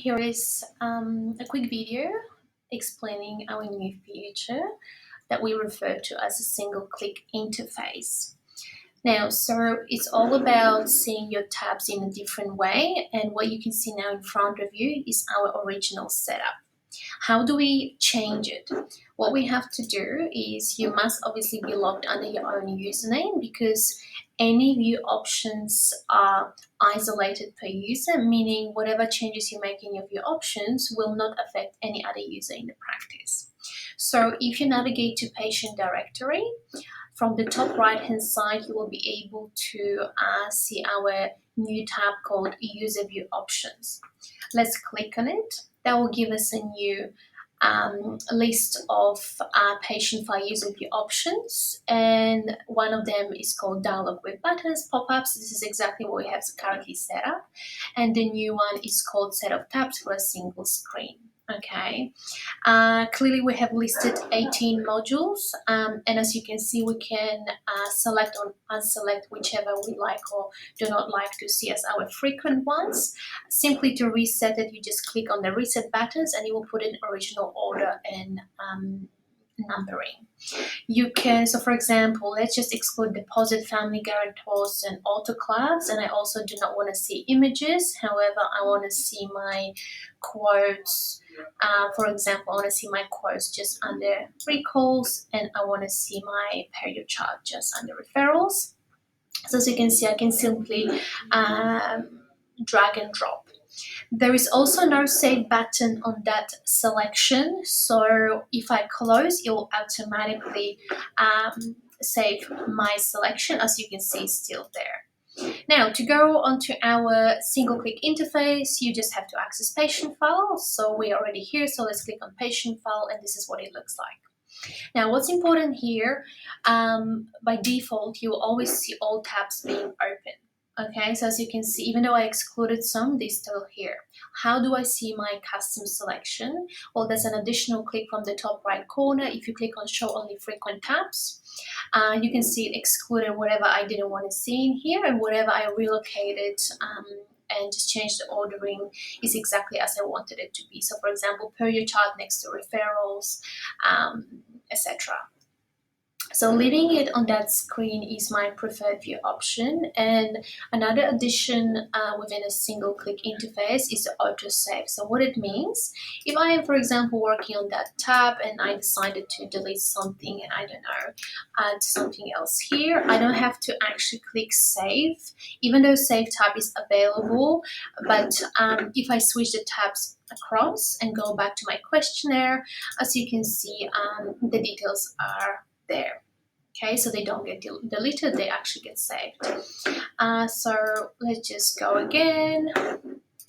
here is a quick video explaining our new feature that we refer to as a single click interface. Now, so it's all about seeing your tabs in a different way, and what you can see now in front of you is our original setup. How do we change it? What we have to do is you must obviously be logged under your own username, because any view options are isolated per user, meaning whatever changes you make in your view options will not affect any other user in the practice. So if you navigate to patient directory, from the top right hand side you will be able to see our new tab called user view options. Let's click on it. That will give us a new list of patient file user view options, and one of them is called dialog with buttons, pop-ups. This is exactly what we have currently set up, and the new one is called set of tabs for a single screen. Okay, clearly we have listed 18 modules, and as you can see we can select or unselect whichever we like or do not like to see as our frequent ones. Simply to reset it, you just click on the reset buttons and it will put in original order and numbering. You can, so for example, let's just exclude deposit, family guarantors and auto class, and I also do not want to see images. However, I want to see my quotes. For example, I want to see my quotes just under recalls, and I want to see my period chart just under referrals. So as you can see, I can simply drag and drop. There is also no save button on that selection, so if I close, it will automatically save my selection. As you can see, it's still there. Now, to go onto our single click interface, you just have to access patient file. So we're already here, so let's click on patient file, and this is what it looks like. Now, what's important here, by default, you will always see all tabs being open. Okay, so as you can see, even though I excluded some, they're still here. How do I see my custom selection? Well, there's an additional click from the top right corner. If you click on show only frequent tabs, you can see it excluded whatever I didn't want to see in here, and whatever I relocated and just changed the ordering is exactly as I wanted it to be. So for example, period chart next to referrals, etc. So leaving it on that screen is my preferred view option. And another addition within a single click interface is the autosave. So what it means, if I am, for example, working on that tab and I decided to delete something and I don't know, add something else here, I don't have to actually click save, even though save tab is available. But if I switch the tabs across and go back to my questionnaire, as you can see, the details are there. Okay, so they don't get deleted, they actually get saved. So let's just go again.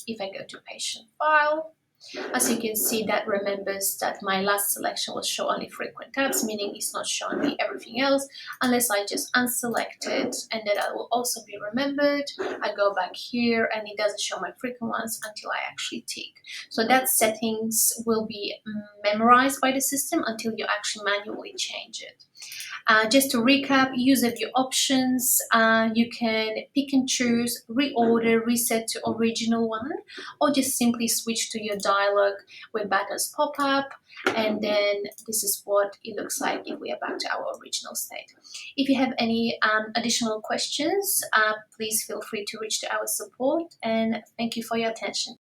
If I go to patient file, as you can see, that remembers that my last selection was show only frequent tabs, meaning it's not showing me everything else unless I just unselect it, and that will also be remembered. I go back here and it doesn't show my frequent ones until I actually tick. So that settings will be memorized by the system until you actually manually change it. Just to recap, user view options, you can pick and choose, reorder, reset to original one, or just simply switch to your dialog with buttons pop up, and then this is what it looks like if we are back to our original state. If you have any additional questions, please feel free to reach to our support, and thank you for your attention.